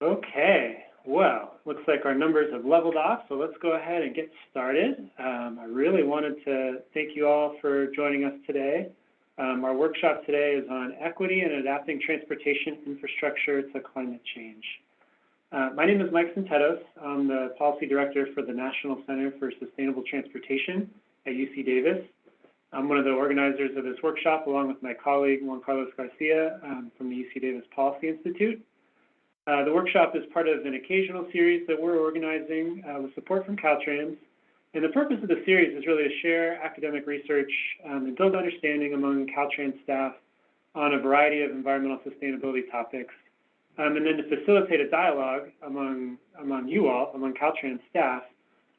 Okay, well, looks like our numbers have leveled off, so let's go ahead and get started. I really wanted to thank you all for joining us today. Our workshop today is on equity and adapting transportation infrastructure to climate change. My name is Mike Centetos. I'm the Policy Director for the National Center for Sustainable Transportation at UC Davis. I'm one of the organizers of this workshop, along with my colleague, Juan Carlos Garcia, from the UC Davis Policy Institute. The workshop is part of an occasional series that we're organizing with support from Caltrans. And the purpose of the series is really to share academic research and build understanding among Caltrans staff on a variety of environmental sustainability topics, and then to facilitate a dialogue among you all, among Caltrans staff,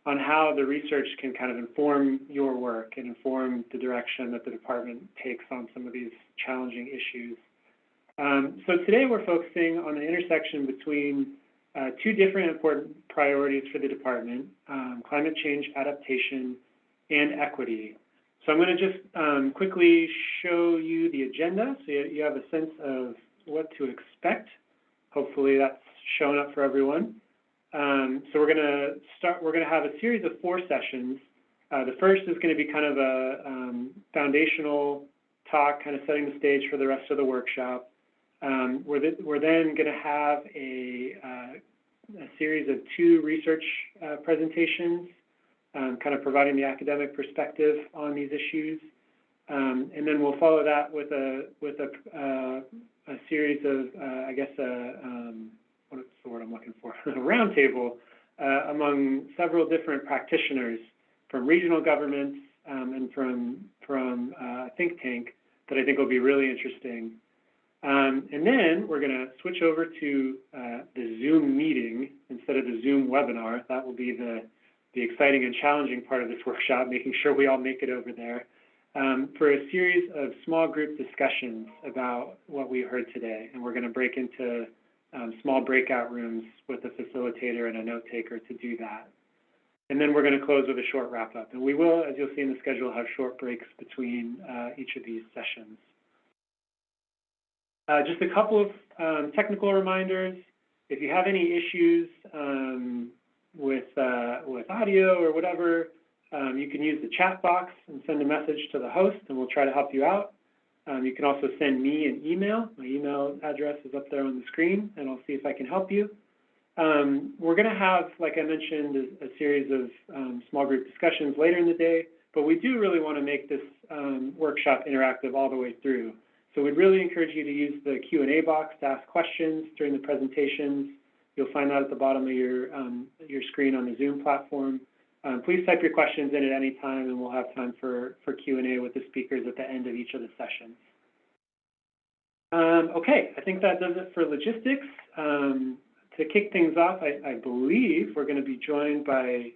on how the research can kind of inform your work and inform the direction that the department takes on some of these challenging issues. So today we're focusing on the intersection between two different important priorities for the department, climate change adaptation and equity. So I'm going to just quickly show you the agenda so you have a sense of what to expect. Hopefully that's shown up for everyone. So we're going to have a series of 4 sessions. The first is going to be kind of a foundational talk, kind of setting the stage for the rest of the workshop. We're then going to have a series of 2 research presentations, kind of providing the academic perspective on these issues. And then we'll follow that with a series of, what's the word I'm looking for? A roundtable among several different practitioners from regional governments and from a think tank that I think will be really interesting. And then we're going to switch over to the Zoom meeting instead of the Zoom webinar. That will be the exciting and challenging part of this workshop, making sure we all make it over there, for a series of small group discussions about what we heard today. And we're going to break into small breakout rooms with a facilitator and a note taker to do that. And then we're going to close with a short wrap up. And we will, as you'll see in the schedule, have short breaks between each of these sessions. Just a couple of technical reminders. If you have any issues with audio or whatever, you can use the chat box and send a message to the host, and we'll try to help you out. You can also send me an email. My email address is up there on the screen, and I'll see if I can help you. We're going to have, like I mentioned, a series of small group discussions later in the day, but we do really want to make this workshop interactive all the way through. So we'd really encourage you to use the Q&A box to ask questions during the presentations. You'll find that at the bottom of your screen on the Zoom platform. Please type your questions in at any time, and we'll have time for Q&A with the speakers at the end of each of the sessions. Okay, I think that does it for logistics. To kick things off, I believe we're going to be joined by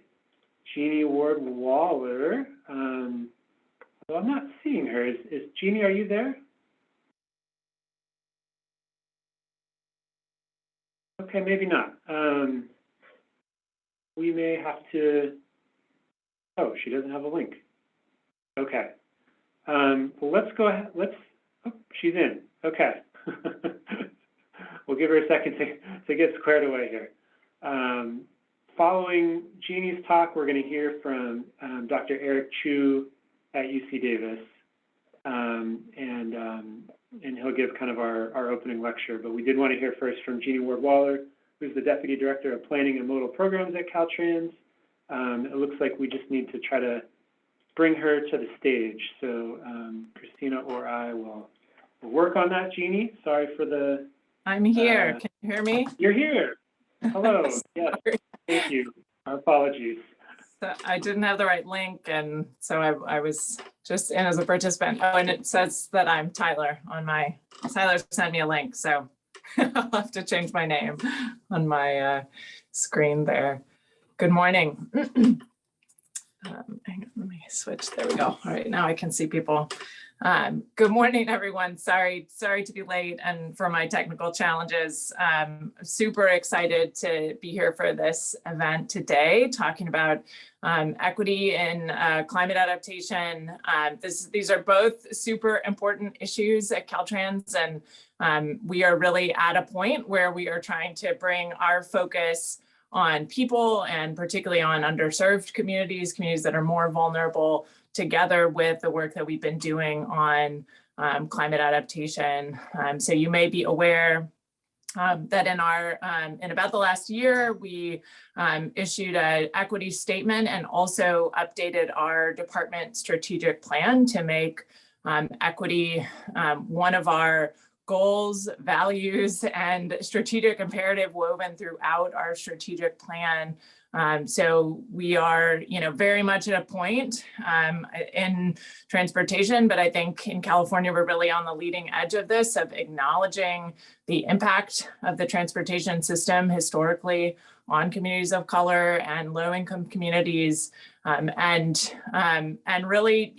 Jeanie Ward-Waller. Well, I'm not seeing her. Is Jeanie, are you there? Okay, maybe not. We may have to, oh, she doesn't have a link. Okay. Well, let's go ahead, oh, she's in, okay. We'll give her a second to get squared away here. Following Jeanie's talk, we're going to hear from Dr. Eric Chu at UC Davis, and he'll give kind of our opening lecture. But we did want to hear first from Jeanie Ward-Waller, who's the Deputy Director of Planning and Modal Programs at Caltrans. It looks like we just need to try to bring her to the stage. So Christina or I will work on that, Jeanie. Sorry for the... I'm here. Can you hear me? You're here. Hello. Yes, thank you. Our apologies. So I didn't have the right link, and so I was just in as a participant. Oh, and it says that I'm Tyler on my, Tyler sent me a link, so I'll have to change my name on my screen there. Good morning. Hang on, let me switch. There we go. All right, now I can see people. Good morning, everyone. Sorry to be late and for my technical challenges. Super excited to be here for this event today, talking about equity in climate adaptation. These are both super important issues at Caltrans, and we are really at a point where we are trying to bring our focus on people and particularly on underserved communities that are more vulnerable, together with the work that we've been doing on climate adaptation. So you may be aware that in about the last year, we issued an equity statement and also updated our department strategic plan to make equity one of our goals, values, and strategic imperative woven throughout our strategic plan. So we are, very much at a point in transportation, but I think in California, we're really on the leading edge of this, of acknowledging the impact of the transportation system historically on communities of color and low-income communities, and really,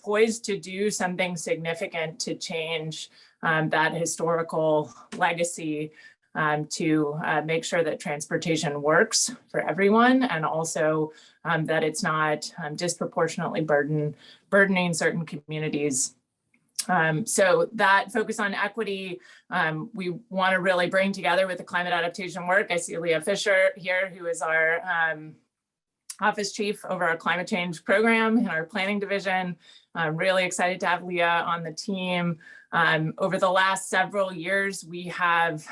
poised to do something significant to change that historical legacy, to make sure that transportation works for everyone, and also that it's not disproportionately burdening certain communities. So that focus on equity, we want to really bring together with the climate adaptation work. I see Leah Fisher here, who is our office chief over our climate change program in our planning division. I'm really excited to have Leah on the team. Over the last several years, we have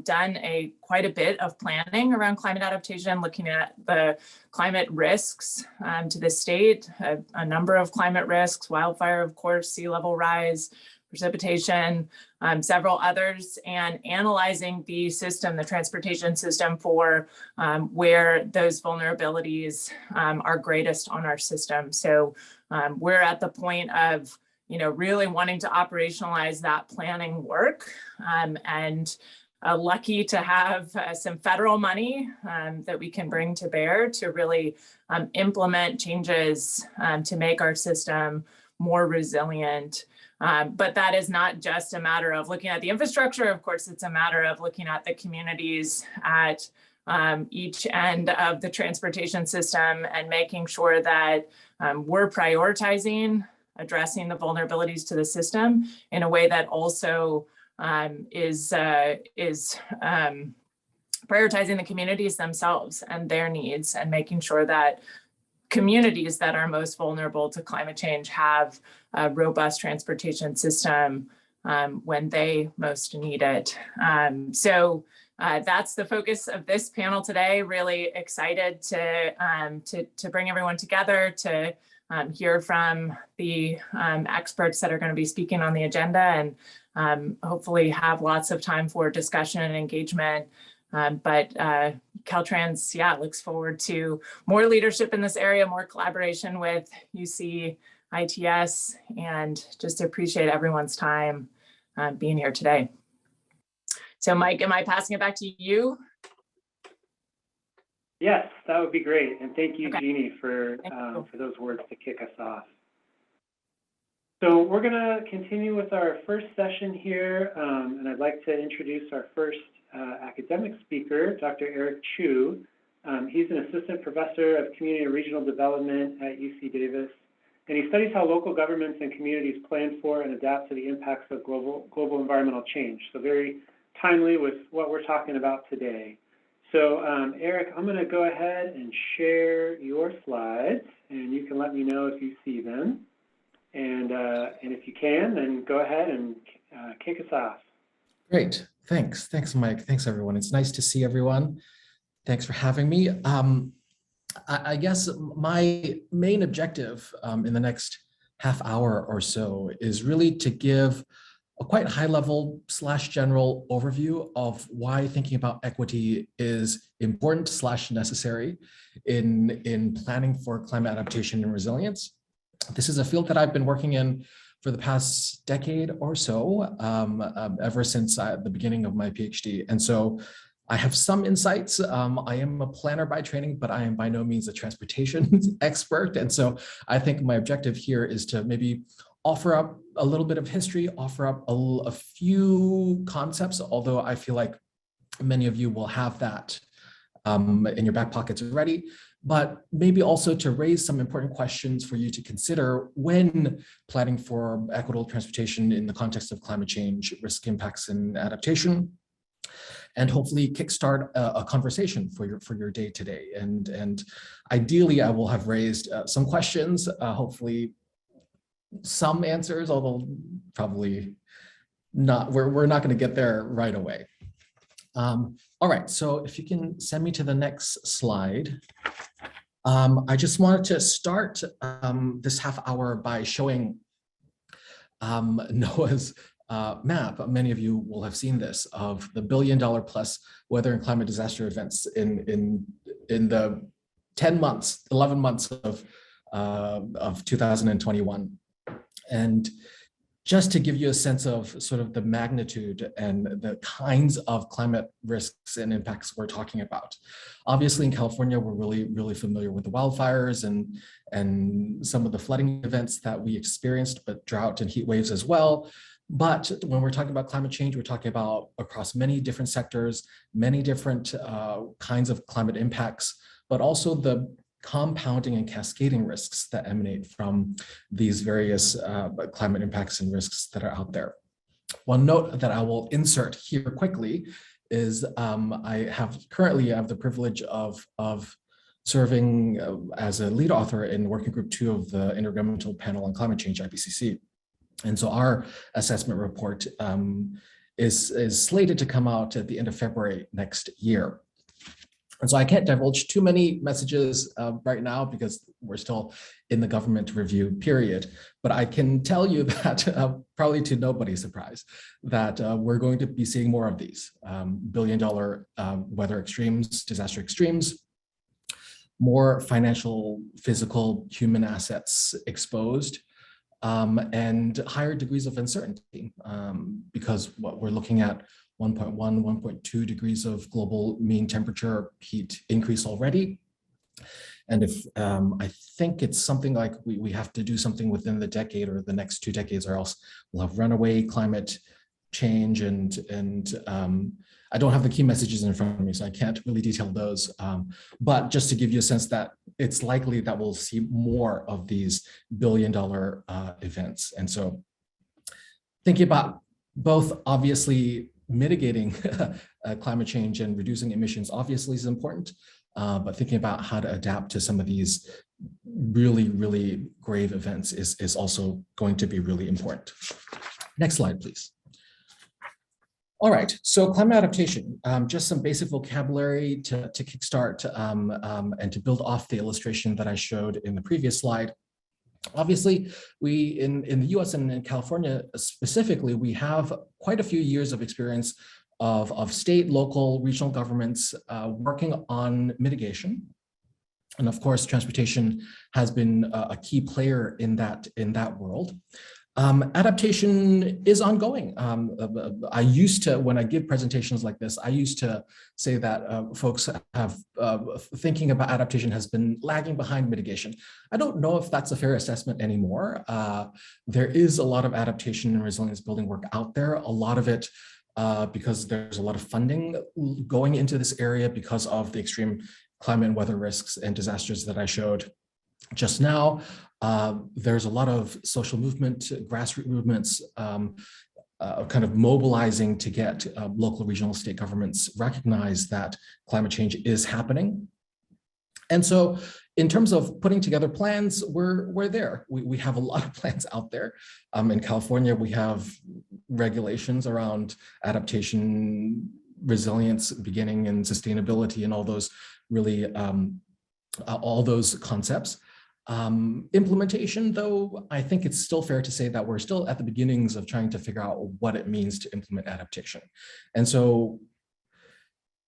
done quite a bit of planning around climate adaptation, looking at the climate risks to the state, a number of climate risks, wildfire, of course, sea level rise, precipitation, several others, and analyzing the system, the transportation system, for where those vulnerabilities are greatest on our system. So we're at the point of really wanting to operationalize that planning work, and lucky to have some federal money that we can bring to bear to really implement changes to make our system more resilient. But that is not just a matter of looking at the infrastructure. Of course, it's a matter of looking at the communities at each end of the transportation system and making sure that we're prioritizing addressing the vulnerabilities to the system in a way that also is prioritizing the communities themselves and their needs, and making sure that communities that are most vulnerable to climate change have a robust transportation system when they most need it. So that's the focus of this panel today. Really excited to bring everyone together to hear from the experts that are going to be speaking on the agenda, and hopefully have lots of time for discussion and engagement. But Caltrans, looks forward to more leadership in this area, more collaboration with UC ITS, and just appreciate everyone's time being here today. So Mike, am I passing it back to you? Yes, that would be great. And thank you, Okay. Jeanie, for those words to kick us off. So we're going to continue with our first session here, and I'd like to introduce our first academic speaker, Dr. Eric Chu. He's an assistant professor of community and regional development at UC Davis, and he studies how local governments and communities plan for and adapt to the impacts of global environmental change. So very timely with what we're talking about today. So Eric, I'm going to go ahead and share your slides, and you can let me know if you see them. And if you can, then go ahead and kick us off. Great. Thanks, Mike. Thanks, everyone. It's nice to see everyone. Thanks for having me. I guess my main objective in the next half hour or so is really to give a quite high level / general overview of why thinking about equity is important / necessary in planning for climate adaptation and resilience. This is a field that I've been working in for the past decade or so, ever since the beginning of my PhD. And so I have some insights. I am a planner by training, but I am by no means a transportation expert. And so I think my objective here is to maybe offer up a little bit of history, offer up a few concepts, although I feel like many of you will have that in your back pockets already, but maybe also to raise some important questions for you to consider when planning for equitable transportation in the context of climate change, risk impacts, and adaptation, and hopefully kickstart a conversation for your day today. And ideally, I will have raised some questions, hopefully some answers, although probably not. We're not going to get there right away. All right, so if you can send me to the next slide. I just wanted to start this half hour by showing NOAA's map. Many of you will have seen this, of the $1 billion plus weather and climate disaster events in the 11 months of 2021. And just to give you a sense of sort of the magnitude and the kinds of climate risks and impacts we're talking about. Obviously in California, we're really familiar with the wildfires and some of the flooding events that we experienced, but drought and heat waves as well. But when we're talking about climate change, we're talking about across many different sectors, many different kinds of climate impacts, but also the compounding and cascading risks that emanate from these various climate impacts and risks that are out there. One note that I will insert here quickly is I have the privilege of serving as a lead author in Working Group 2 of the Intergovernmental Panel on Climate Change, IPCC. And so our assessment report is slated to come out at the end of February next year. And so I can't divulge too many messages right now because we're still in the government review period. But I can tell you that, probably to nobody's surprise, that we're going to be seeing more of these $1 billion weather extremes, disaster extremes, more financial, physical, human assets exposed, and higher degrees of uncertainty because what we're looking at 1.1, 1.2 degrees of global mean temperature heat increase already. And if I think it's something like we have to do something within the decade or the next 2 decades, or else we'll have runaway climate change. And I don't have the key messages in front of me, so I can't really detail those. But just to give you a sense that it's likely that we'll see more of these $1 billion events. And so thinking about both obviously mitigating climate change and reducing emissions obviously is important, but thinking about how to adapt to some of these really grave events is also going to be really important. Next slide, please. All right, so climate adaptation, just some basic vocabulary to kickstart and to build off the illustration that I showed in the previous slide. Obviously, we in the US and in California specifically, we have quite a few years of experience of state, local, regional governments working on mitigation. And of course, transportation has been a key player in that world. Adaptation is ongoing. I used to, when I give presentations like this, I used to say that folks have thinking about adaptation has been lagging behind mitigation. I don't know if that's a fair assessment anymore. There is a lot of adaptation and resilience building work out there. A lot of it because there's a lot of funding going into this area because of the extreme climate and weather risks and disasters that I showed just now. There's a lot of social movement, grassroots movements, kind of mobilizing to get local, regional, state governments recognize that climate change is happening. And so in terms of putting together plans, we're there. We have a lot of plans out there. In California, we have regulations around adaptation, resilience, beginning, and sustainability, and all those really, all those concepts. Implementation, though, I think it's still fair to say that we're still at the beginnings of trying to figure out what it means to implement adaptation. And so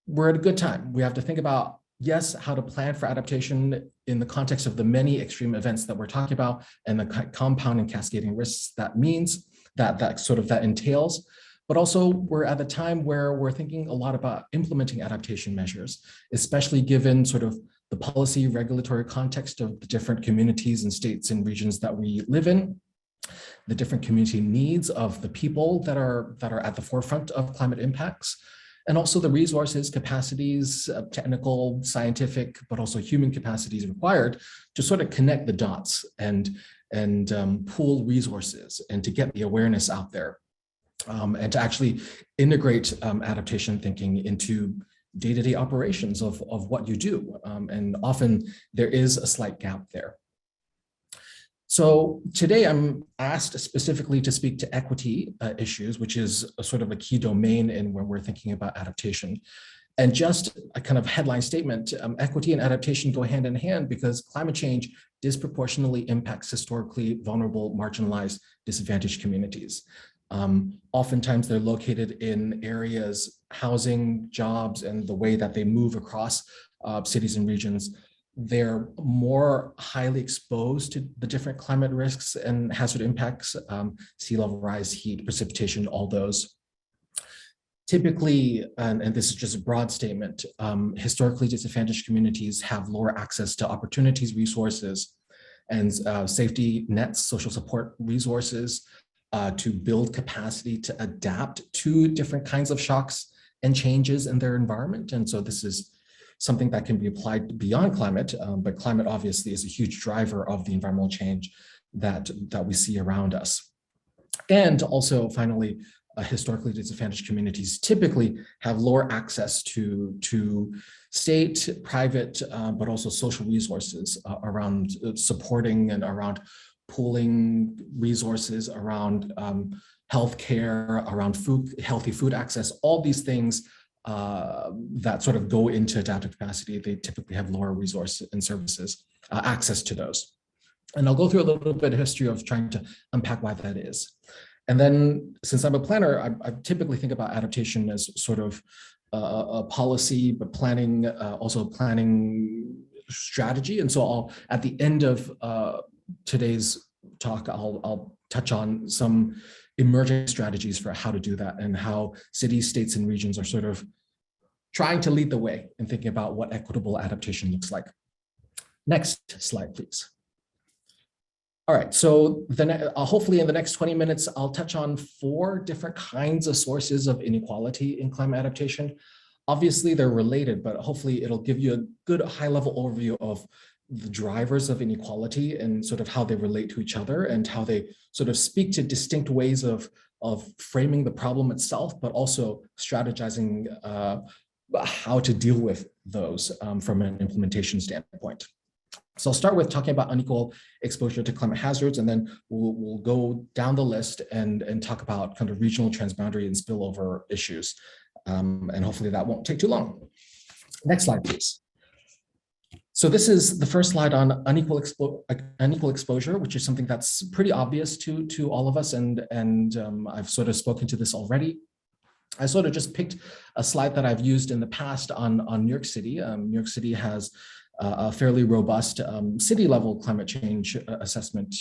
we're at a good time. We have to think about, yes, how to plan for adaptation in the context of the many extreme events that we're talking about and the compound and cascading risks that means, that entails. But also we're at a time where we're thinking a lot about implementing adaptation measures, especially given sort of the policy regulatory context of the different communities and states and regions that we live in. the different community needs of the people that are at the forefront of climate impacts, and also the resources, capacities, technical, scientific, but also human capacities required to sort of connect the dots and pool resources and to get the awareness out there, and to actually integrate adaptation thinking into day-to-day operations of what you do. And often there is a slight gap there. So today I'm asked specifically to speak to equity issues, which is a sort of a key domain in when we're thinking about adaptation. And just a kind of headline statement, equity and adaptation go hand in hand because climate change disproportionately impacts historically vulnerable, marginalized, disadvantaged communities. Oftentimes they're located in areas, housing, jobs, and the way that they move across cities and regions. They're more highly exposed to the different climate risks and hazard impacts, sea level rise, heat, precipitation, all those. Typically, and this is just a broad statement, historically disadvantaged communities have lower access to opportunities, resources, and safety nets, social support resources to build capacity to adapt to different kinds of shocks and changes in their environment. And so this is something that can be applied beyond climate, but climate obviously is a huge driver of the environmental change that we see around us. And also finally, historically disadvantaged communities typically have lower access to state, private, but also social resources around supporting and around pooling resources, around healthcare, around food, healthy food access, all these things that sort of go into adaptive capacity. They typically have lower resource and services access to those. And I'll go through a little bit of history of trying to unpack why that is. And then since I'm a planner, I typically think about adaptation as sort of a policy, but planning, also planning strategy. And so I'll, at the end of today's talk, I'll touch on some emerging strategies for how to do that and how cities, states, and regions are sort of trying to lead the way in thinking about what equitable adaptation looks like. Next slide, please. All right, so then hopefully in the next 20 minutes, I'll touch on 4 different kinds of sources of inequality in climate adaptation. Obviously, they're related, but hopefully it'll give you a good high-level overview of the drivers of inequality and sort of how they relate to each other and how they sort of speak to distinct ways of framing the problem itself, but also strategizing how to deal with those from an implementation standpoint. So I'll start with talking about unequal exposure to climate hazards, and then we'll go down the list and talk about kind of regional transboundary and spillover issues. And hopefully that won't take too long. Next slide, please. So this is the first slide on unequal exposure, which is something that's pretty obvious to all of us, and I've sort of spoken to this already. I sort of just picked a slide that I've used in the past on New York City. New York City has a fairly robust city-level climate change assessment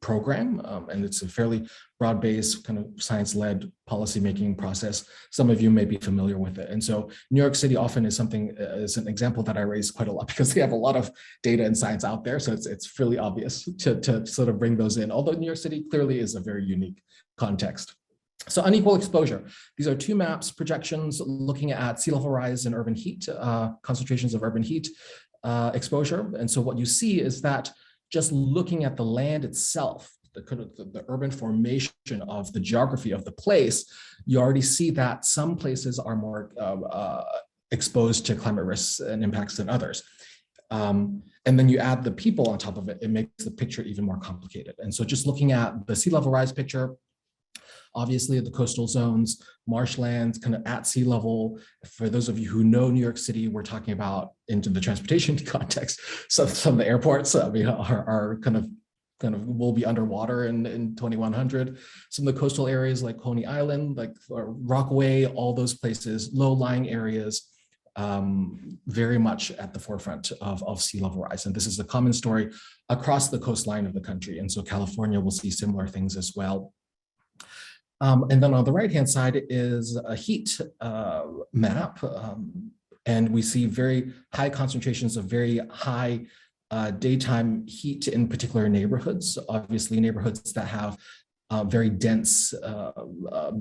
program, and it's a fairly broad-based kind of science-led policymaking process. Some of you may be familiar with it. And so New York City often is an example that I raise quite a lot because they have a lot of data and science out there. So it's really obvious to sort of bring those in, although New York City clearly is a very unique context. So unequal exposure. These are 2 maps, projections looking at sea level rise and urban heat, concentrations of urban heat exposure. And so what you see is that just looking at the land itself, the urban formation of the geography of the place, you already see that some places are more exposed to climate risks and impacts than others. And then you add the people on top of it, it makes the picture even more complicated. And so just looking at the sea level rise picture, obviously the coastal zones, marshlands, kind of at sea level. For those of you who know New York City, we're talking about into the transportation context. So some of the airports are kind of will be underwater in 2100. Some of the coastal areas like Coney Island, like Rockaway, all those places, low-lying areas, very much at the forefront of sea level rise. And this is a common story across the coastline of the country. And so California will see similar things as well. And then on the right-hand side is a heat map, and we see very high concentrations of very high daytime heat in particular neighborhoods, obviously neighborhoods that have very dense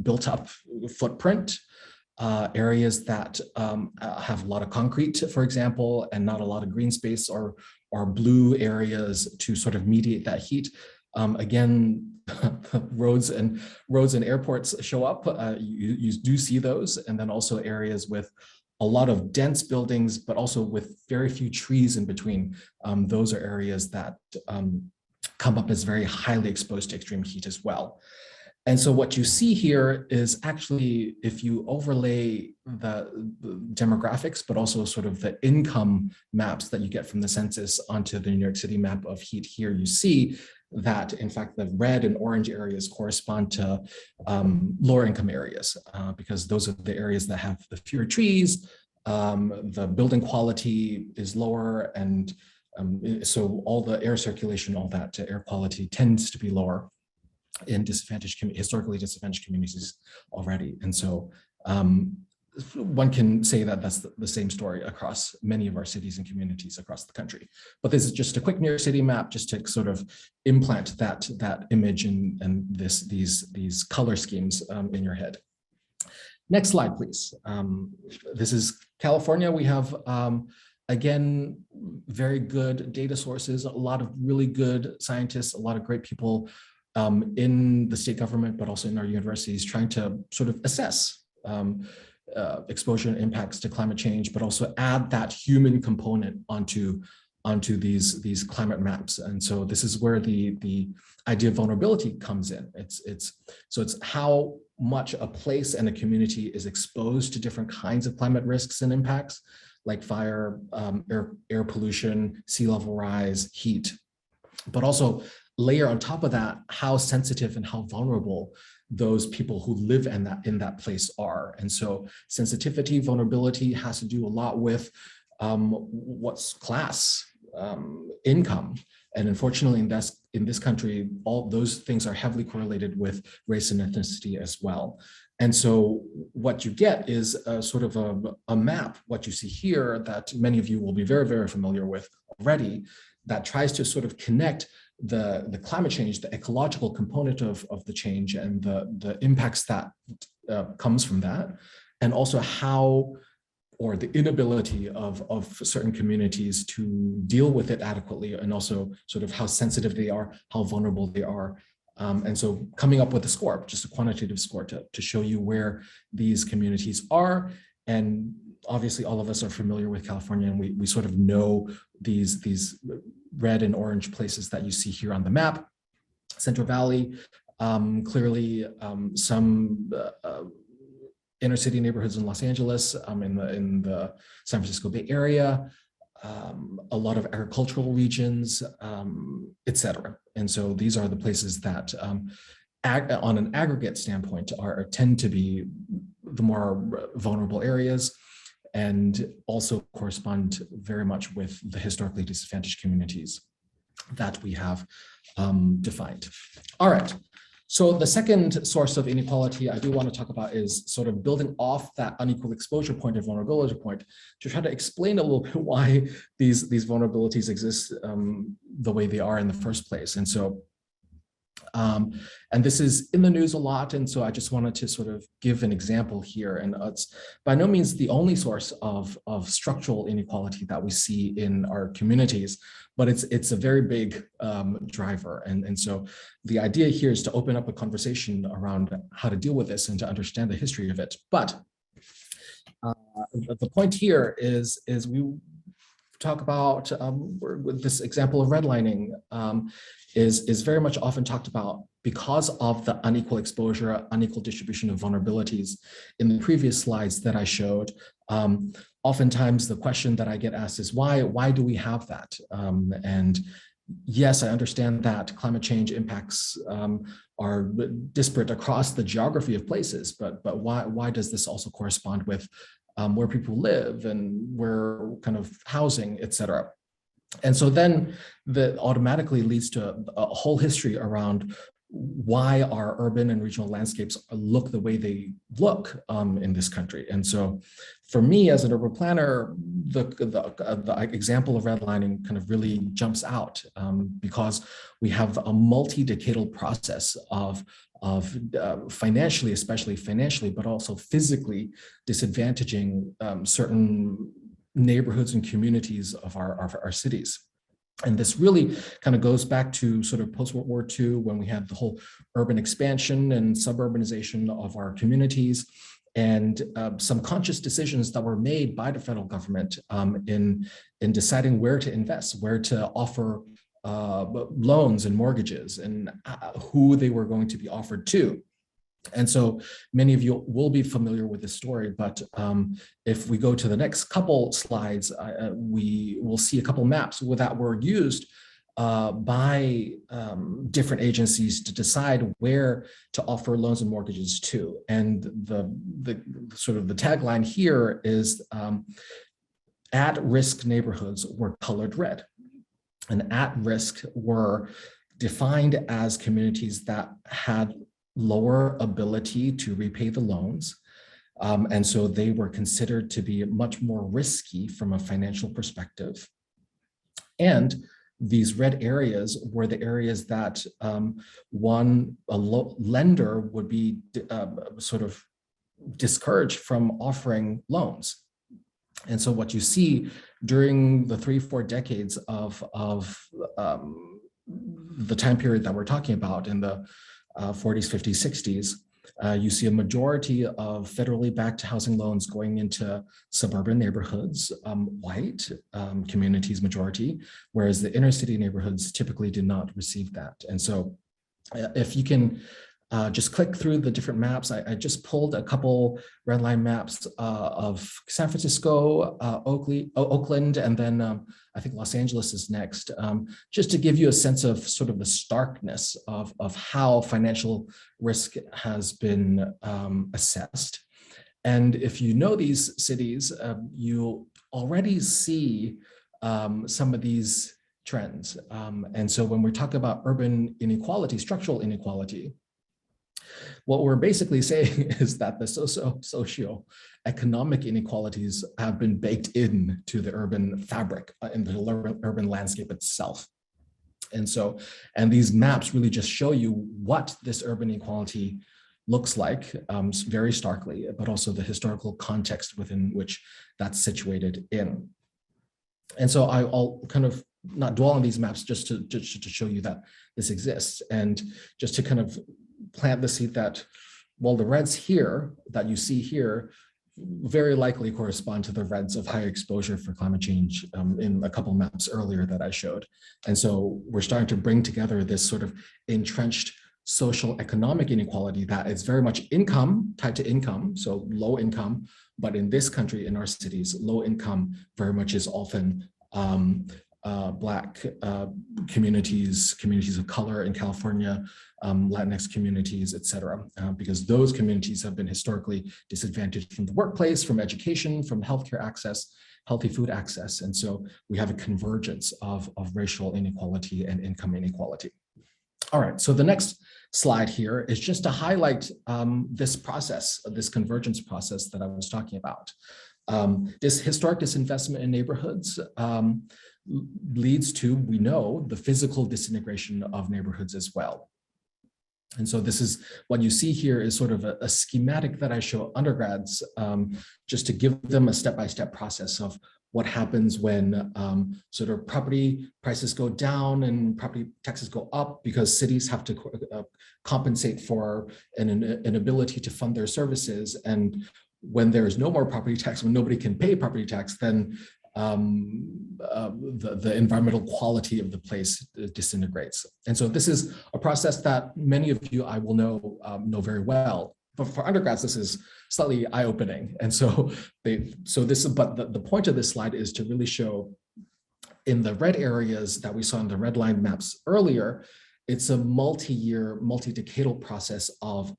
built up footprint, areas that have a lot of concrete, for example, and not a lot of green space or blue areas to sort of mediate that heat. Again, roads and airports show up. You do see those, and then also areas with a lot of dense buildings, but also with very few trees in between. Those are areas that come up as very highly exposed to extreme heat as well. And so what you see here is actually, if you overlay the demographics, but also sort of the income maps that you get from the census onto the New York City map of heat here, you see that in fact the red and orange areas correspond to lower income areas, because those are the areas that have the fewer trees, the building quality is lower, and so all the air circulation, all that air quality tends to be lower in historically disadvantaged communities already. And so one can say that that's the same story across many of our cities and communities across the country. But this is just a quick New York City map, just to sort of implant that image and these color schemes in your head. Next slide, please. This is California. We have, again, very good data sources, a lot of really good scientists, a lot of great people in the state government, but also in our universities, trying to sort of assess exposure and impacts to climate change, but also add that human component onto these climate maps. And so this is where the idea of vulnerability comes in. It's how much a place and a community is exposed to different kinds of climate risks and impacts, like fire, air pollution, sea level rise, heat, but also layer on top of that how sensitive and how vulnerable those people who live in that place are. And so sensitivity, vulnerability has to do a lot with what's class, income. And unfortunately, in this country, all those things are heavily correlated with race and ethnicity as well. And so what you get is a sort of a map, what you see here, that many of you will be very, very familiar with already, that tries to sort of connect the climate change, the ecological component of the change and the impacts that comes from that, and also how, or the inability of certain communities to deal with it adequately, and also sort of how sensitive they are, how vulnerable they are. And so coming up with a score, just a quantitative score to show you where these communities are. And obviously all of us are familiar with California, and we sort of know these red and orange places that you see here on the map. Central Valley, clearly some inner city neighborhoods in Los Angeles, in the San Francisco Bay Area, a lot of agricultural regions, et cetera. And so these are the places that on an aggregate standpoint tend to be the more vulnerable areas, and also correspond very much with the historically disadvantaged communities that we have defined. All right, so the second source of inequality I do want to talk about is sort of building off that unequal exposure point and vulnerability point to try to explain a little bit why these vulnerabilities exist the way they are in the first place. And so and this is in the news a lot, and so I just wanted to sort of give an example here. And it's by no means the only source of structural inequality that we see in our communities, but it's a very big driver. And so the idea here is to open up a conversation around how to deal with this and to understand the history of it. But the point here is we talk about with this example of redlining is very much often talked about because of the unequal exposure, unequal distribution of vulnerabilities. In the previous slides that I showed, oftentimes the question that I get asked is why do we have that? And yes, I understand that climate change impacts are disparate across the geography of places, but why does this also correspond with where people live and where kind of housing, et cetera? And so then that automatically leads to a whole history around why our urban and regional landscapes look the way they look in this country. And so for me as an urban planner, the example of redlining kind of really jumps out because we have a multi-decadal process of financially, especially financially, but also physically disadvantaging certain neighborhoods and communities of our cities. And this really kind of goes back to sort of post-World War II, when we had the whole urban expansion and suburbanization of our communities, and some conscious decisions that were made by the federal government in deciding where to invest, where to offer loans and mortgages, and who they were going to be offered to. And so many of you will be familiar with this story, but if we go to the next couple slides, we will see a couple maps that were used by different agencies to decide where to offer loans and mortgages to. And the sort of the tagline here is at-risk neighborhoods were colored red. And at-risk were defined as communities that had lower ability to repay the loans. And so they were considered to be much more risky from a financial perspective. And these red areas were the areas that a lender would be sort of discouraged from offering loans. And so what you see during the 3-4 decades of the time period that we're talking about in the 40s, 50s, 60s, you see a majority of federally backed housing loans going into suburban neighborhoods, white communities majority, whereas the inner city neighborhoods typically did not receive that. And so if you can just click through the different maps, I just pulled a couple redline maps of San Francisco, Oakland, and then I think Los Angeles is next, just to give you a sense of sort of the starkness of how financial risk has been assessed. And if you know these cities, you already see some of these trends. And so when we talk about urban inequality, structural inequality, what we're basically saying is that the socio-economic inequalities have been baked in to the urban fabric, in the urban landscape itself. And so, and these maps really just show you what this urban inequality looks like very starkly, but also the historical context within which that's situated in. And so I'll kind of not dwell on these maps just to show you that this exists, and just to kind of plant the seed that, well, the reds here that you see here very likely correspond to the reds of high exposure for climate change in a couple maps earlier that I showed. And so we're starting to bring together this sort of entrenched social economic inequality that is very much income, tied to income, so low income, but in this country, in our cities, low income very much is often Black communities of color in California, Latinx communities, et cetera, because those communities have been historically disadvantaged from the workplace, from education, from healthcare access, healthy food access. And so we have a convergence of racial inequality and income inequality. All right, so the next slide here is just to highlight this process, this convergence process that I was talking about. This historic disinvestment in neighborhoods leads to, we know, the physical disintegration of neighborhoods as well. And so this is what you see here is sort of a schematic that I show undergrads just to give them a step-by-step process of what happens when sort of property prices go down and property taxes go up because cities have to compensate for an inability to fund their services. And when there is no more property tax, when nobody can pay property tax, then the environmental quality of the place disintegrates. And so this is a process that many of you I will know very well. But for undergrads, this is slightly eye-opening. And so the point of this slide is to really show in the red areas that we saw in the redline maps earlier, it's a multi-year, multi-decadal process of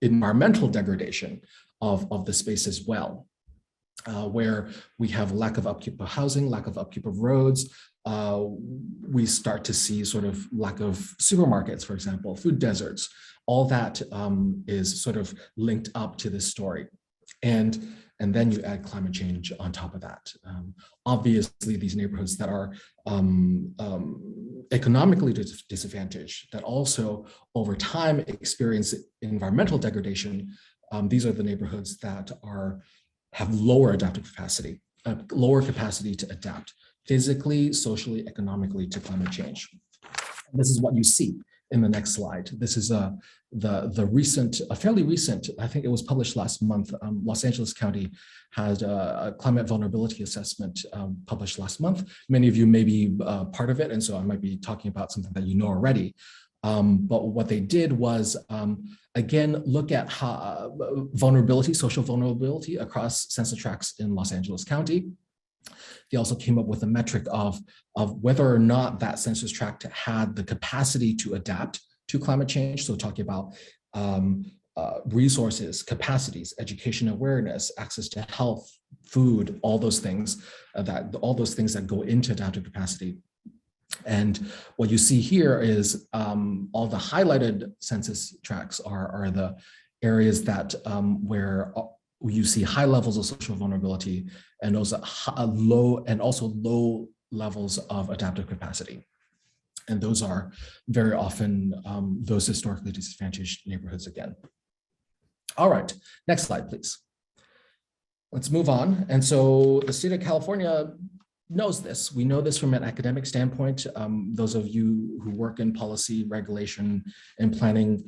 environmental degradation of the space as well. Where we have lack of upkeep of housing, lack of upkeep of roads, we start to see sort of lack of supermarkets, for example, food deserts. All that is sort of linked up to this story. And then you add climate change on top of that. Obviously, these neighborhoods that are economically disadvantaged, that also over time experience environmental degradation, these are the neighborhoods that have lower adaptive capacity, lower capacity to adapt physically, socially, economically to climate change. This is what you see in the next slide. This is the fairly recent, I think it was published last month. Los Angeles County had a climate vulnerability assessment published last month. Many of you may be part of it, and so I might be talking about something that you know already. But what they did was, again, look at how, social vulnerability across census tracts in Los Angeles County. They also came up with a metric of whether or not that census tract had the capacity to adapt to climate change. So talking about resources, capacities, education awareness, access to health, food, all those things that go into adaptive capacity. And what you see here is all the highlighted census tracts are the areas that where you see high levels of social vulnerability and also low levels of adaptive capacity. And those are very often those historically disadvantaged neighborhoods again. All right, next slide, please. Let's move on. And so the state of California knows this. We know this from an academic standpoint. Those of you who work in policy, regulation, and planning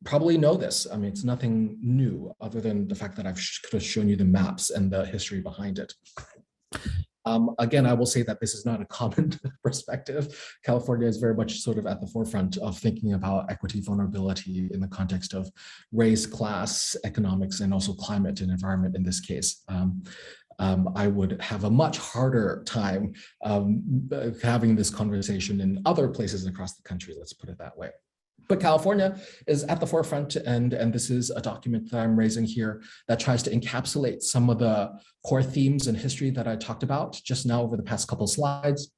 probably know this. I mean, it's nothing new other than the fact that I've shown you the maps and the history behind it. Again, I will say that this is not a common perspective. California is very much sort of at the forefront of thinking about equity, vulnerability in the context of race, class, economics, and also climate and environment in this case. I would have a much harder time having this conversation in other places across the country, let's put it that way. But California is at the forefront, and this is a document that I'm raising here that tries to encapsulate some of the core themes and history that I talked about just now over the past couple of slides.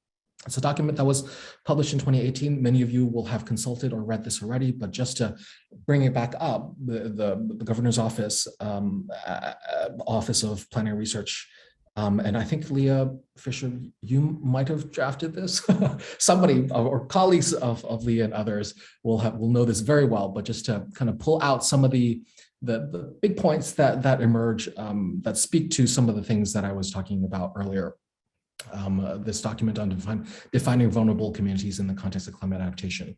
It's a document that was published in 2018. Many of you will have consulted or read this already, but just to bring it back up, the governor's office, Office of Planning and Research, and I think Leah Fisher, you might have drafted this. Somebody or colleagues of Leah and others will know this very well, but just to kind of pull out some of the big points that emerge that speak to some of the things that I was talking about earlier. This document on defining vulnerable communities in the context of climate adaptation.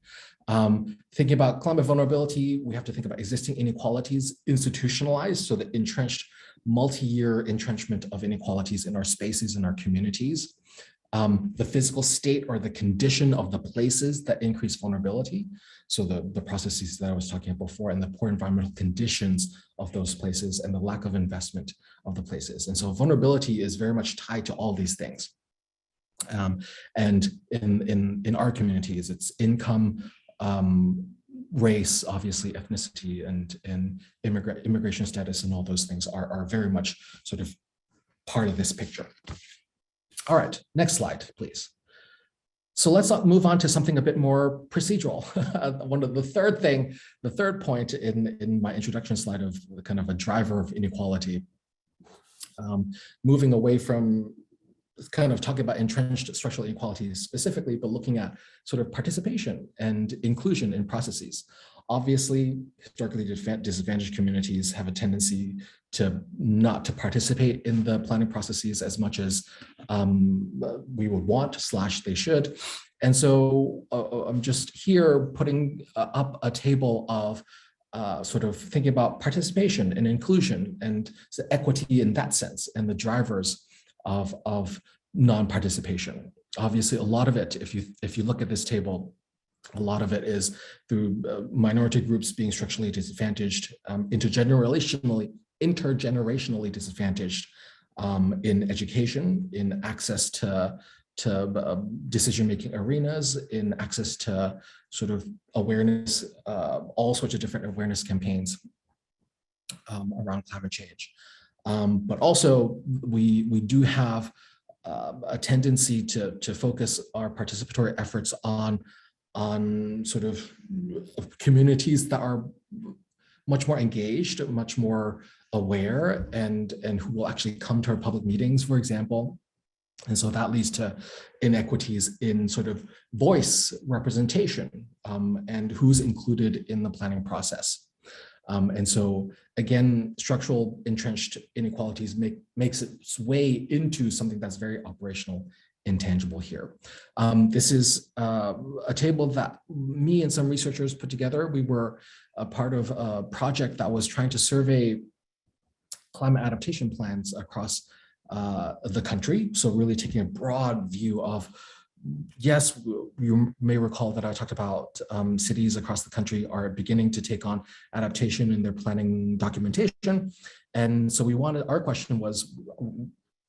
Thinking about climate vulnerability, we have to think about existing inequalities institutionalized, so the entrenched multi-year entrenchment of inequalities in our spaces and our communities, the physical state or the condition of the places that increase vulnerability, so the processes that I was talking about before, and the poor environmental conditions of those places and the lack of investment of the places. And so vulnerability is very much tied to all these things. And in our communities, it's income, race, obviously ethnicity, and immigration status, and all those things are very much sort of part of this picture. All right, next slide, please. So let's move on to something a bit more procedural. The third point in my introduction slide of kind of a driver of inequality, moving away from kind of talking about entrenched structural inequalities specifically, but looking at sort of participation and inclusion in processes. Obviously, historically disadvantaged communities have a tendency to not to participate in the planning processes as much as we would want / they should. And so I'm just here putting up a table of sort of thinking about participation and inclusion and equity in that sense, and the drivers of non-participation. Obviously, a lot of it, if you look at this table, a lot of it is through minority groups being structurally disadvantaged, intergenerationally disadvantaged in education, in access to decision-making arenas, in access to sort of awareness, all sorts of different awareness campaigns around climate change. But also we do have a tendency to focus our participatory efforts on sort of communities that are much more engaged, much more aware, and who will actually come to our public meetings, for example. And so that leads to inequities in sort of voice representation and who's included in the planning process. And so again, structural entrenched inequalities makes its way into something that's very operational, intangible here. This is a table that me and some researchers put together. We were a part of a project that was trying to survey climate adaptation plans across the country. So really taking a broad view of, yes, you may recall that I talked about cities across the country are beginning to take on adaptation in their planning documentation. And so our question was,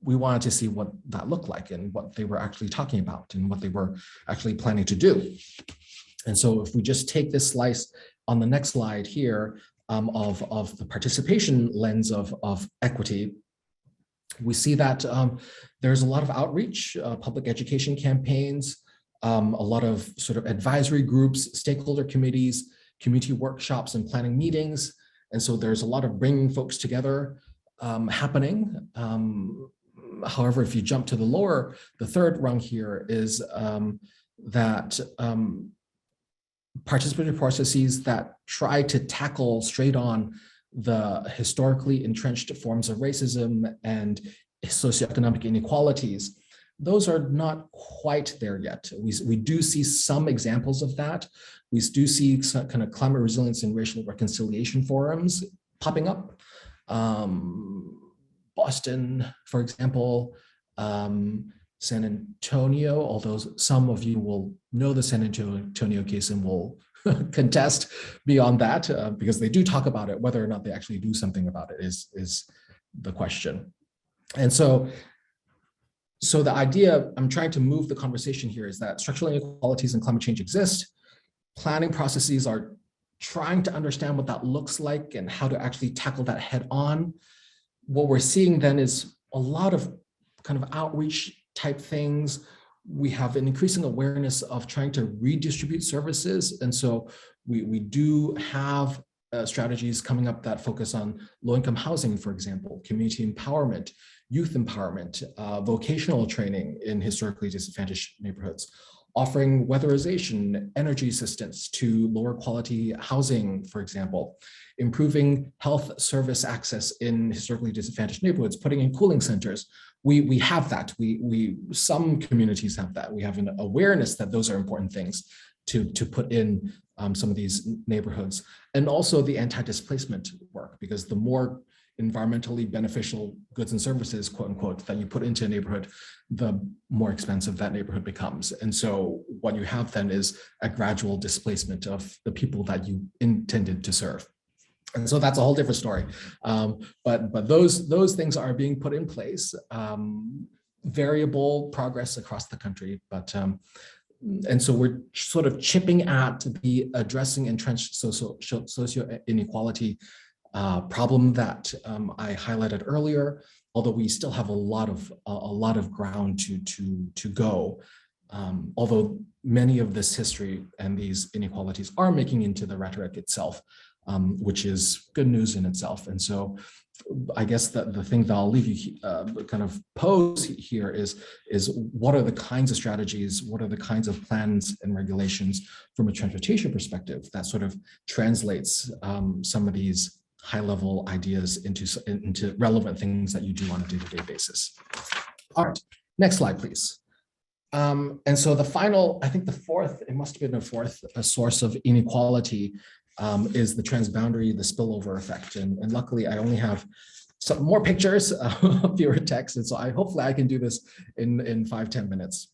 we wanted to see what that looked like and what they were actually talking about and what they were actually planning to do. And so if we just take this slice on the next slide here of the participation lens of equity, we see that there's a lot of outreach, public education campaigns, a lot of sort of advisory groups, stakeholder committees, community workshops and planning meetings. And so there's a lot of bringing folks together happening. However, if you jump to the third rung here is that participatory processes that try to tackle straight on the historically entrenched forms of racism and socioeconomic inequalities, those are not quite there yet. We do see some examples of that. We do see some kind of climate resilience and racial reconciliation forums popping up. Boston, for example, San Antonio, although some of you will know the San Antonio case and will contest beyond that, because they do talk about it. Whether or not they actually do something about it is the question. And so the idea I'm trying to move the conversation here is that structural inequalities and climate change exist. Planning processes are trying to understand what that looks like and how to actually tackle that head on. What we're seeing then is a lot of kind of outreach type things. We have an increasing awareness of trying to redistribute services. And so we do have strategies coming up that focus on low-income housing, for example, community empowerment, youth empowerment, vocational training in historically disadvantaged neighborhoods, offering weatherization, energy assistance to lower quality housing, for example, improving health service access in historically disadvantaged neighborhoods, putting in cooling centers. We have that. Some communities have that. We have an awareness that those are important things to put in some of these neighborhoods. And also the anti-displacement work, because the more environmentally beneficial goods and services, quote unquote, that you put into a neighborhood, the more expensive that neighborhood becomes. And so what you have then is a gradual displacement of the people that you intended to serve. And so that's a whole different story. But those things are being put in place, variable progress across the country. But and so we're sort of chipping at the addressing entrenched socio inequality problem that I highlighted earlier, although we still have a lot of ground to go. Although many of this history and these inequalities are making into the rhetoric itself, which is good news in itself. And so I guess that the thing that I'll leave you kind of pose here is what are the kinds of strategies, what are the kinds of plans and regulations from a transportation perspective that sort of translates some of these high-level ideas into relevant things that you do on a day-to-day basis. All right, next slide, please. And so the final, I think the fourth, it must have been the fourth source of inequality is the transboundary, the spillover effect. And luckily I only have some more pictures, fewer text. And so hopefully I can do this in 5-10 minutes.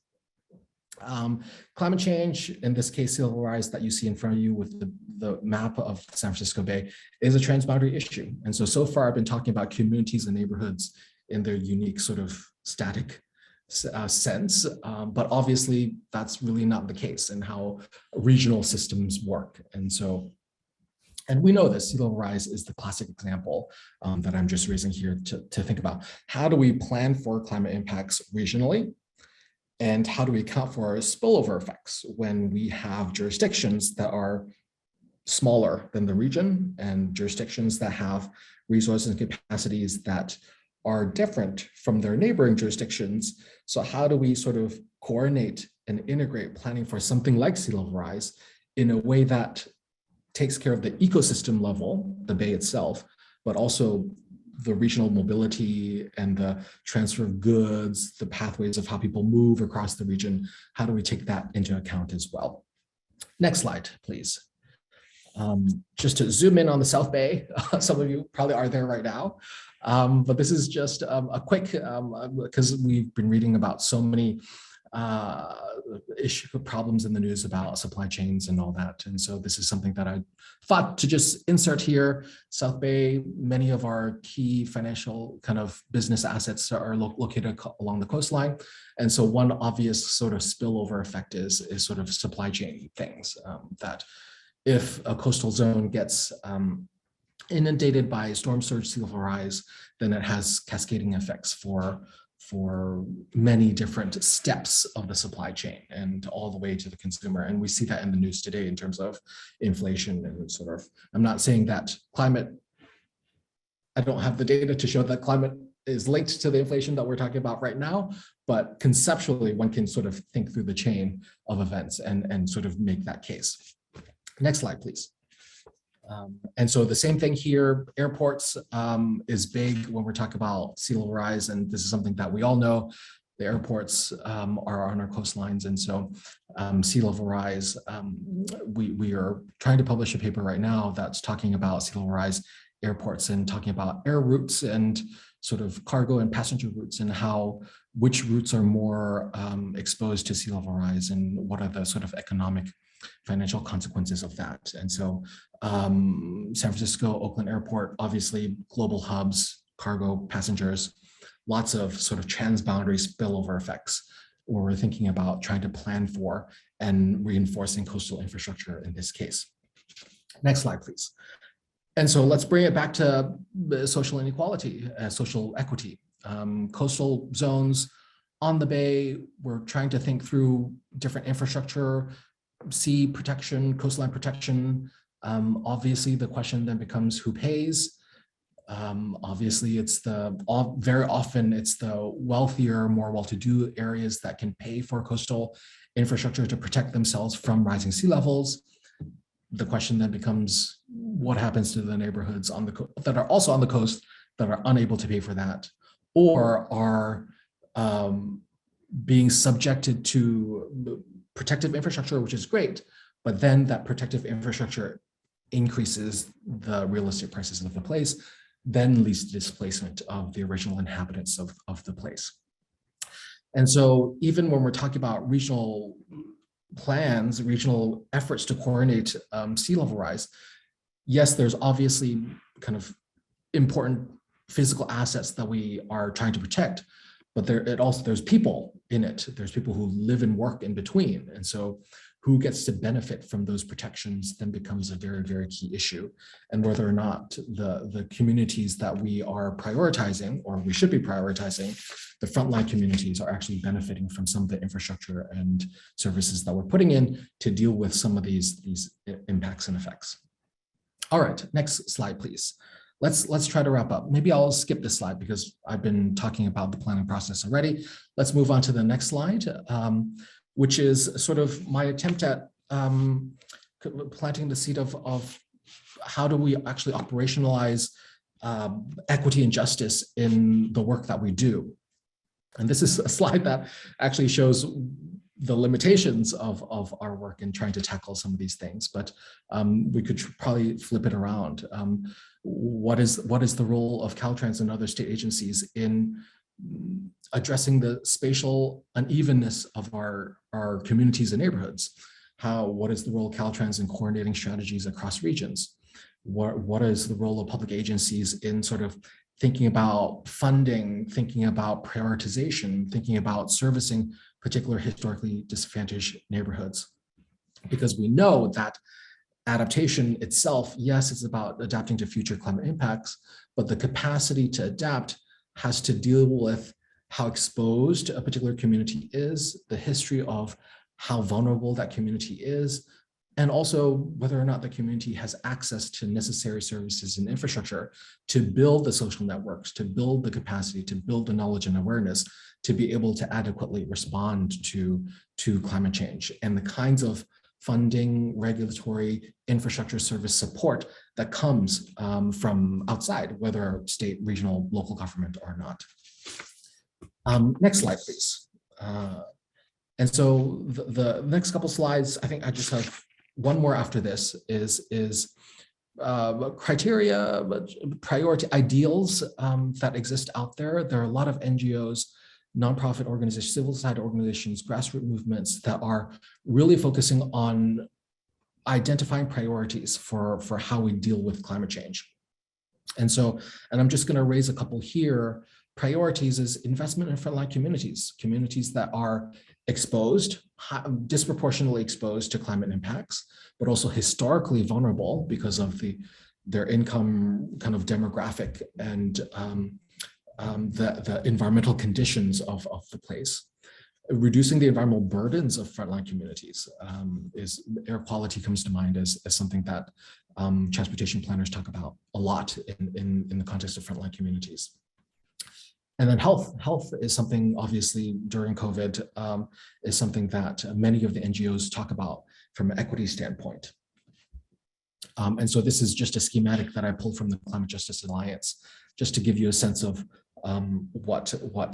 Climate change, in this case, sea level rise that you see in front of you with the map of San Francisco Bay, is a transboundary issue. And so far I've been talking about communities and neighborhoods in their unique sort of static sense, but obviously that's really not the case in how regional systems work. And so And we know this, sea level rise is the classic example that I'm just raising here to think about. How do we plan for climate impacts regionally? And how do we account for spillover effects when we have jurisdictions that are smaller than the region and jurisdictions that have resources and capacities that are different from their neighboring jurisdictions? So how do we sort of coordinate and integrate planning for something like sea level rise in a way that takes care of the ecosystem level, the bay itself, but also the regional mobility and the transfer of goods, the pathways of how people move across the region? How do we take that into account as well? Next slide, please. Just to zoom in on the South Bay, some of you probably are there right now, but this is just a quick, because we've been reading about so many problems in the news about supply chains and all that. And so this is something that I thought to just insert here. South Bay, many of our key financial kind of business assets are located along the coastline. And so one obvious sort of spillover effect is sort of supply chain things, that if a coastal zone gets inundated by storm surge, sea level rise, then it has cascading effects for many different steps of the supply chain and all the way to the consumer. And we see that in the news today in terms of inflation and sort of, I'm not saying that climate, I don't have the data to show that climate is linked to the inflation that we're talking about right now, but conceptually one can sort of think through the chain of events and sort of make that case. Next slide, please. And so the same thing here, airports is big when we're talking about sea level rise, and this is something that we all know. The airports are on our coastlines, and so sea level rise, we are trying to publish a paper right now that's talking about sea level rise airports and talking about air routes and sort of cargo and passenger routes and which routes are more exposed to sea level rise and what are the sort of economic financial consequences of that. And so San Francisco, Oakland Airport, obviously global hubs, cargo, passengers, lots of sort of transboundary spillover effects where we're thinking about trying to plan for and reinforcing coastal infrastructure in this case. Next slide, please. And so let's bring it back to social inequality, social equity. Coastal zones on the bay, we're trying to think through different infrastructure, sea protection, coastline protection. Obviously, the question then becomes who pays. Obviously, very often it's the wealthier, more well-to-do areas that can pay for coastal infrastructure to protect themselves from rising sea levels. The question then becomes what happens to the neighborhoods that are also on the coast that are unable to pay for that, or are being subjected to protective infrastructure, which is great, but then that protective infrastructure increases the real estate prices of the place, then leads to displacement of the original inhabitants of the place. And so even when we're talking about regional plans, regional efforts to coordinate sea level rise, yes, there's obviously kind of important physical assets that we are trying to protect, but there's people in it. There's people who live and work in between. And so who gets to benefit from those protections then becomes a very, very key issue. And whether or not the communities that we are prioritizing, or we should be prioritizing, the frontline communities are actually benefiting from some of the infrastructure and services that we're putting in to deal with some of these impacts and effects. All right, next slide, please. Let's try to wrap up. Maybe I'll skip this slide because I've been talking about the planning process already. Let's move on to the next slide, which is sort of my attempt at planting the seed of how do we actually operationalize equity and justice in the work that we do. And this is a slide that actually shows the limitations of our work in trying to tackle some of these things, but we could probably flip it around. What is the role of Caltrans and other state agencies in addressing the spatial unevenness of our communities and neighborhoods? What is the role of Caltrans in coordinating strategies across regions? What is the role of public agencies in sort of thinking about funding, thinking about prioritization, thinking about servicing particular historically disadvantaged neighborhoods? Because we know that Adaptation itself, yes, it's about adapting to future climate impacts, but the capacity to adapt has to deal with how exposed a particular community is, the history of how vulnerable that community is, and also whether or not the community has access to necessary services and infrastructure to build the social networks, to build the capacity, to build the knowledge and awareness to be able to adequately respond to climate change, and the kinds of funding, regulatory, infrastructure service support that comes from outside, whether state, regional, local government or not. Next slide, please. And so the next couple slides, I think I just have one more after this, is criteria, priority ideals that exist out there. There are a lot of NGOs, nonprofit organizations, civil society organizations, grassroots movements that are really focusing on identifying priorities for how we deal with climate change. And I'm just going to raise a couple here. Priorities is investment in frontline communities, communities that are exposed, disproportionately exposed to climate impacts, but also historically vulnerable because of their income kind of demographic and the environmental conditions of the place. Reducing the environmental burdens of frontline communities is air quality comes to mind as something that transportation planners talk about a lot in the context of frontline communities. And then health is something, obviously, during COVID, is something that many of the NGOs talk about from an equity standpoint. And so this is just a schematic that I pulled from the Climate Justice Alliance, just to give you a sense of what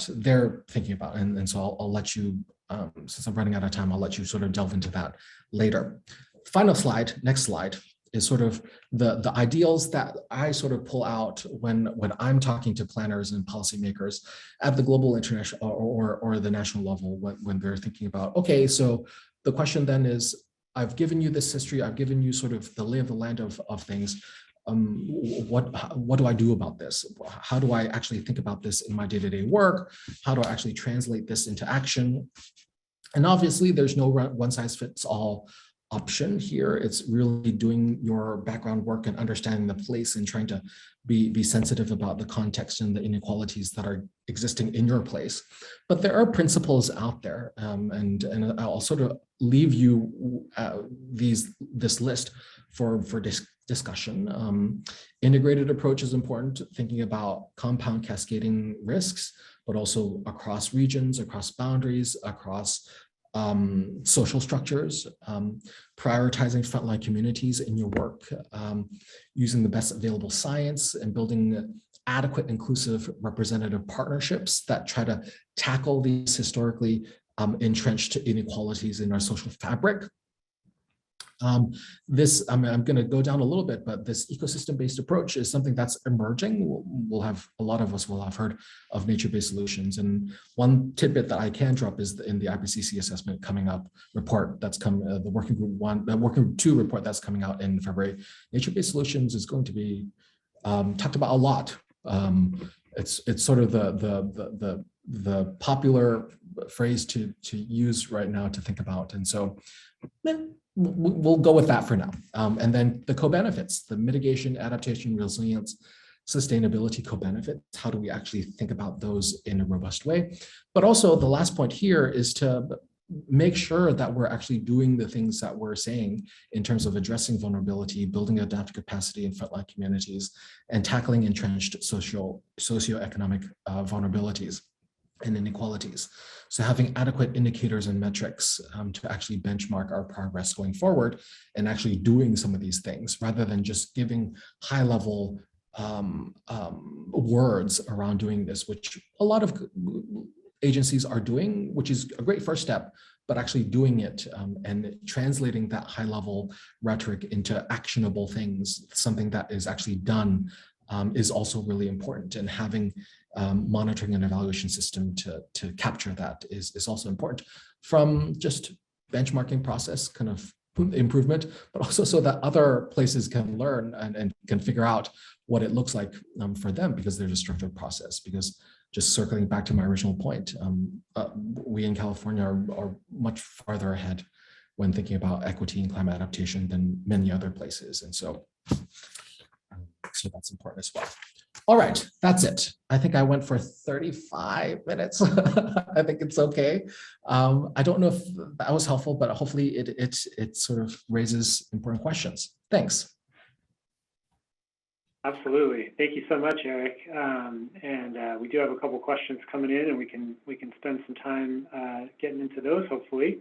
they're thinking about. And so I'll let you, since I'm running out of time, I'll let you sort of delve into that later. Final slide, next slide, is sort of the ideals that I sort of pull out when I'm talking to planners and policymakers at the global, international, or the national level when they're thinking about, okay, so the question then is, I've given you this history, I've given you sort of the lay of the land of things. What do I do about this? How do I actually think about this in my day-to-day work? How do I actually translate this into action? And obviously, there's no one-size-fits-all option here. It's really doing your background work and understanding the place and trying to be sensitive about the context and the inequalities that are existing in your place. But there are principles out there, and I'll sort of leave you this list for discussion. Integrated approach is important, thinking about compound cascading risks, but also across regions, across boundaries, across social structures, prioritizing frontline communities in your work, using the best available science and building adequate, inclusive, representative partnerships that try to tackle these historically entrenched inequalities in our social fabric. I'm going to go down a little bit, but this ecosystem-based approach is something that's emerging. A lot of us will have heard of nature-based solutions. And one tidbit that I can drop is in the IPCC assessment coming up report that's come, the working group 2 report that's coming out in February. Nature-based solutions is going to be talked about a lot. It's sort of the popular phrase to use right now to think about. And so we'll go with that for now. And then the co-benefits, the mitigation, adaptation, resilience, sustainability co-benefits. How do we actually think about those in a robust way? But also the last point here is to make sure that we're actually doing the things that we're saying in terms of addressing vulnerability, building adaptive capacity in frontline communities, and tackling entrenched socioeconomic vulnerabilities and inequalities. So having adequate indicators and metrics to actually benchmark our progress going forward and actually doing some of these things rather than just giving high level words around doing this, which a lot of agencies are doing, which is a great first step, but actually doing it and translating that high level rhetoric into actionable things, something that is actually done is also really important. And having monitoring and evaluation system to capture that is also important from just benchmarking process kind of improvement, but also so that other places can learn and can figure out what it looks like for them, because there's a structured process. Because just circling back to my original point, we in California are much farther ahead when thinking about equity and climate adaptation than many other places. And so that's important as well. All right, that's it. I think I went for 35 minutes. I think it's okay. I don't know if that was helpful, but hopefully it sort of raises important questions. Thanks. Absolutely. Thank you so much, Eric. We do have a couple questions coming in, and we can spend some time getting into those, hopefully.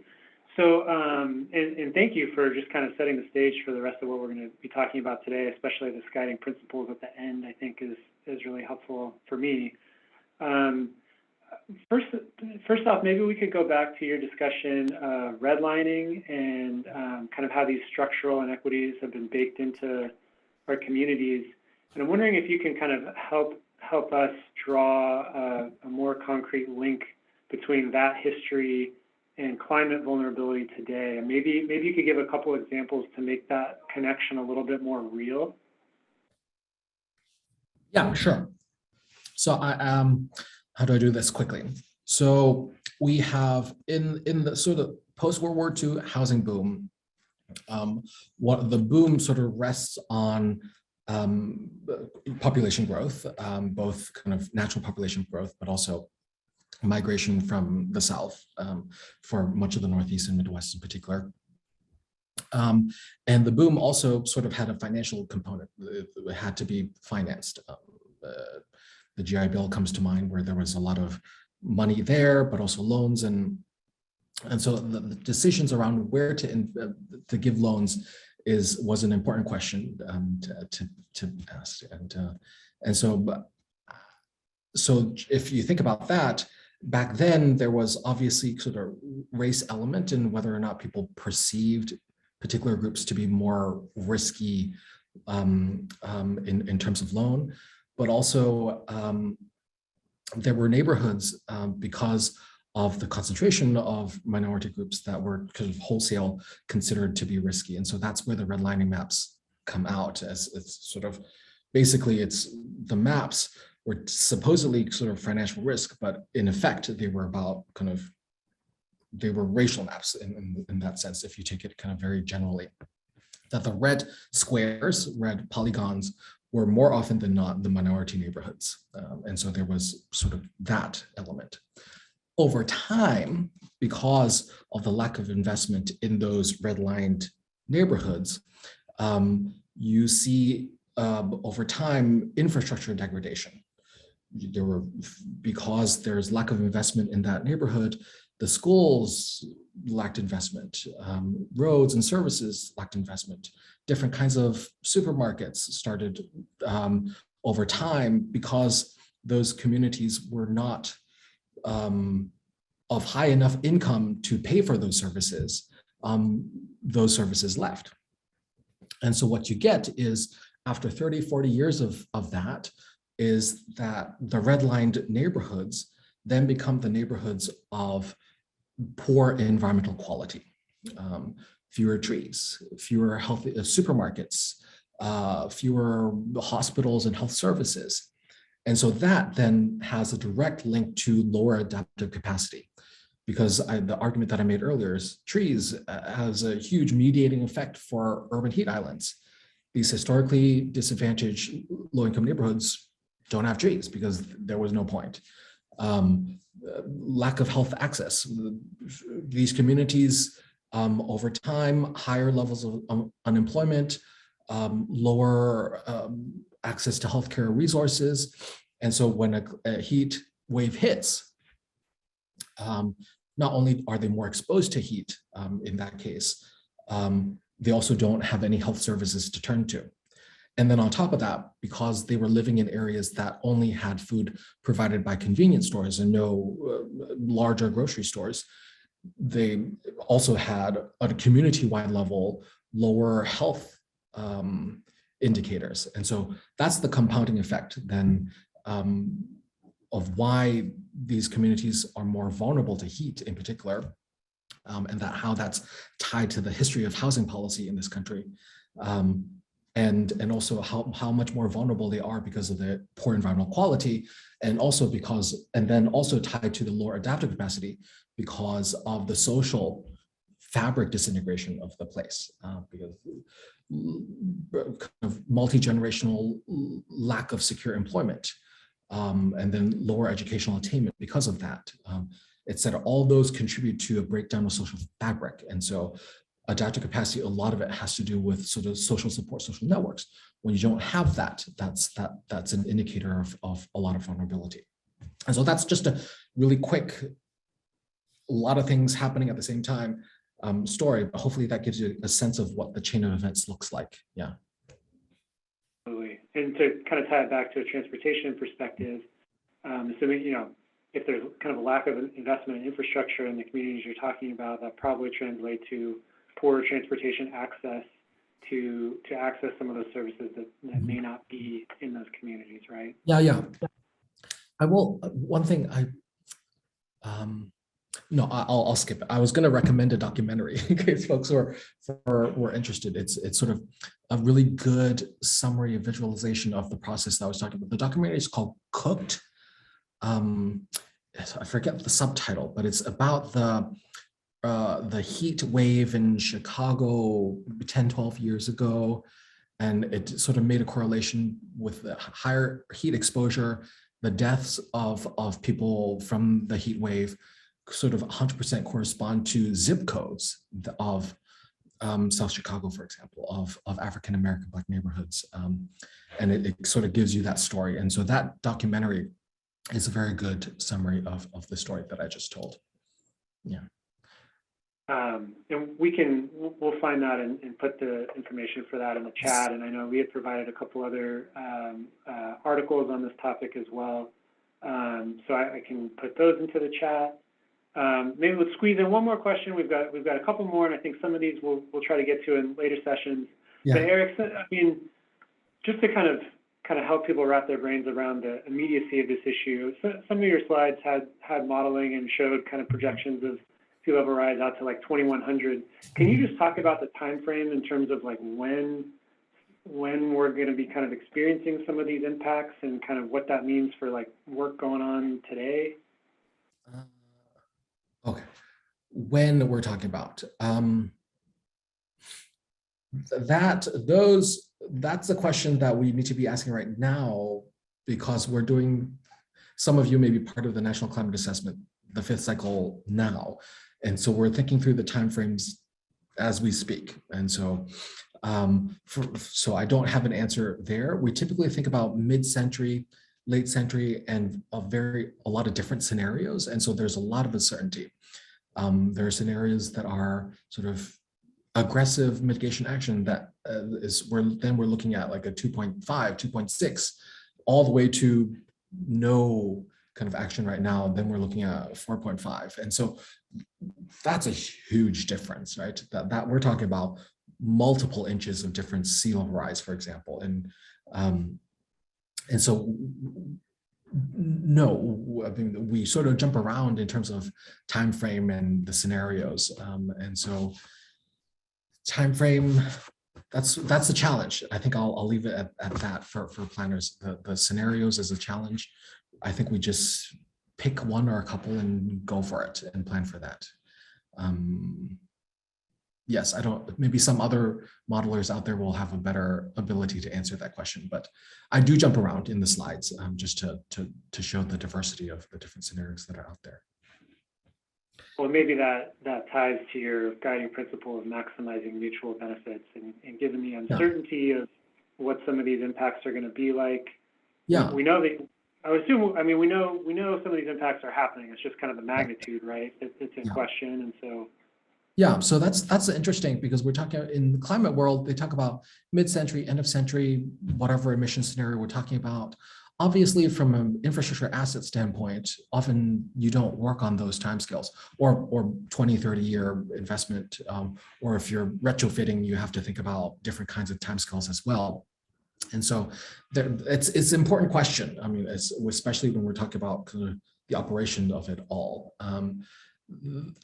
So, and thank you for just kind of setting the stage for the rest of what we're going to be talking about today, especially this guiding principles at the end, I think is really helpful for me. First off, maybe we could go back to your discussion of redlining and kind of how these structural inequities have been baked into our communities. And I'm wondering if you can kind of help us draw a more concrete link between that history and climate vulnerability today. And maybe you could give a couple examples to make that connection a little bit more real. Yeah, sure. So how do I do this quickly? So we have in the sort of post-World War II housing boom, what the boom sort of rests on population growth, both kind of natural population growth, but also migration from the South for much of the Northeast and Midwest in particular. And the boom also sort of had a financial component. It had to be financed. The GI Bill comes to mind, where there was a lot of money there, but also loans, and so the decisions around where to give loans was an important question to ask. And so if you think about that, back then there was obviously sort of race element in whether or not people perceived particular groups to be more risky in terms of loan, but also there were neighborhoods because of the concentration of minority groups that were kind of wholesale considered to be risky. And so that's where the redlining maps come out, as it's sort of, basically it's the maps were supposedly sort of financial risk, but in effect, they were about they were racial maps in that sense, if you take it kind of very generally. That the red squares, red polygons, were more often than not the minority neighborhoods. And so there was sort of that element. Over time, because of the lack of investment in those redlined neighborhoods, you see over time infrastructure degradation. Because there's lack of investment in that neighborhood, the schools lacked investment, roads and services lacked investment, different kinds of supermarkets started over time because those communities were not of high enough income to pay for those services left. And so what you get is, after 30, 40 years of that, is that the redlined neighborhoods then become the neighborhoods of poor environmental quality. Fewer trees, fewer healthy supermarkets, fewer hospitals and health services. And so that then has a direct link to lower adaptive capacity, because the argument that I made earlier is trees has a huge mediating effect for urban heat islands. These historically disadvantaged low-income neighborhoods don't have trees because there was no point. Lack of health access. These communities, over time, higher levels of unemployment, lower access to healthcare resources. And so when a heat wave hits, not only are they more exposed to heat in that case, they also don't have any health services to turn to. And then on top of that, because they were living in areas that only had food provided by convenience stores and no larger grocery stores, they also had, at a community-wide level, lower health indicators. And so that's the compounding effect then of why these communities are more vulnerable to heat in particular, and how that's tied to the history of housing policy in this country. And also how much more vulnerable they are because of the poor environmental quality, and then also tied to the lower adaptive capacity because of the social fabric disintegration of the place because kind of multi-generational lack of secure employment and then lower educational attainment because of that. It said all those contribute to a breakdown of social fabric. And so adaptive capacity, a lot of it has to do with sort of social support, social networks. When you don't have that, that's an indicator of a lot of vulnerability. And so that's just a really quick, a lot of things happening at the same time story, but hopefully that gives you a sense of what the chain of events looks like. Yeah. Absolutely. And to kind of tie it back to a transportation perspective, assuming, you know, if there's kind of a lack of investment in infrastructure in the communities you're talking about, that probably translates to poor transportation access to access some of those services that may not be in those communities, right? Yeah. I will, one thing no, I'll skip it. I was going to recommend a documentary in case folks were interested. It's sort of a really good summary of visualization of the process that I was talking about. The documentary is called Cooked. I forget the subtitle, but it's about the heat wave in Chicago 10, 12 years ago. And it sort of made a correlation with the higher heat exposure, the deaths of people from the heat wave sort of 100% correspond to zip codes of South Chicago, for example, of African-American Black neighborhoods. And it sort of gives you that story. And so that documentary is a very good summary of the story that I just told. Yeah. And we'll find that and put the information for that in the chat. And I know we had provided a couple other articles on this topic as well. So I can put those into the chat. Maybe we'll squeeze in one more question. We've got a couple more, and I think some of these we'll try to get to in later sessions. Yeah. But Eric, I mean, just to kind of help people wrap their brains around the immediacy of this issue, some of your slides had modeling and showed kind of projections of sea level rise out to like 2100. Can you just talk about the time frame in terms of like when we're going to be kind of experiencing some of these impacts and kind of what that means for like work going on today? Okay, when we're talking about that's a question that we need to be asking right now, because we're doing, some of you may be part of the National Climate Assessment, the 5th cycle now. And so we're thinking through the timeframes as we speak. And so, so I don't have an answer there. We typically think about mid-century, late century, and a lot of different scenarios. And so there's a lot of uncertainty. There are scenarios that are sort of aggressive mitigation action that we're looking at like a 2.5, 2.6, all the way to no kind of action right now. Then we're looking at 4.5. And so that's a huge difference, right? That we're talking about multiple inches of different sea level rise, for example. And so, no, I mean, we sort of jump around in terms of time frame and the scenarios. And so time frame, that's the challenge. I think I'll leave it at that for planners. The scenarios is a challenge. I think we just pick one or a couple and go for it and plan for that. Yes, maybe some other modelers out there will have a better ability to answer that question, but I do jump around in the slides just to show the diversity of the different scenarios that are out there. Well, maybe that ties to your guiding principle of maximizing mutual benefits, and given the uncertainty of what some of these impacts are going to be like. Yeah, we know that. I would assume. I mean, we know some of these impacts are happening. It's just kind of the magnitude, right? It's in question, and so. Yeah, so that's interesting, because we're talking in the climate world, they talk about mid-century, end of century, whatever emission scenario we're talking about. Obviously, from an infrastructure asset standpoint, often you don't work on those timescales, or 20, 30-year investment, or if you're retrofitting, you have to think about different kinds of timescales as well. And so it's an important question. I mean, especially when we're talking about kind of the operation of it all.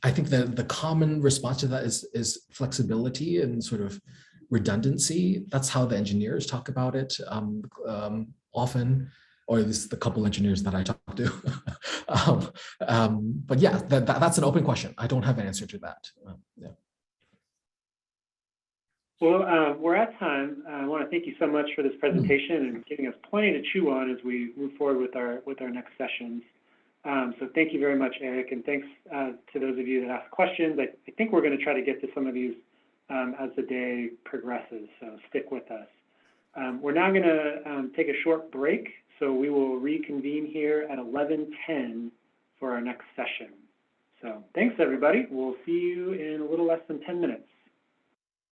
I think that the common response to that is flexibility and sort of redundancy. That's how the engineers talk about it often, or at least the couple engineers that I talk to. But yeah, that's an open question. I don't have an answer to that. Yeah. Well, we're at time. I want to thank you so much for this presentation and giving us plenty to chew on as we move forward with our next sessions. So thank you very much, Eric, and thanks to those of you that asked questions. I think we're going to try to get to some of these as the day progresses, so stick with us. We're now going to take a short break, so we will reconvene here at 11:10 for our next session. So thanks, everybody. We'll see you in a little less than 10 minutes.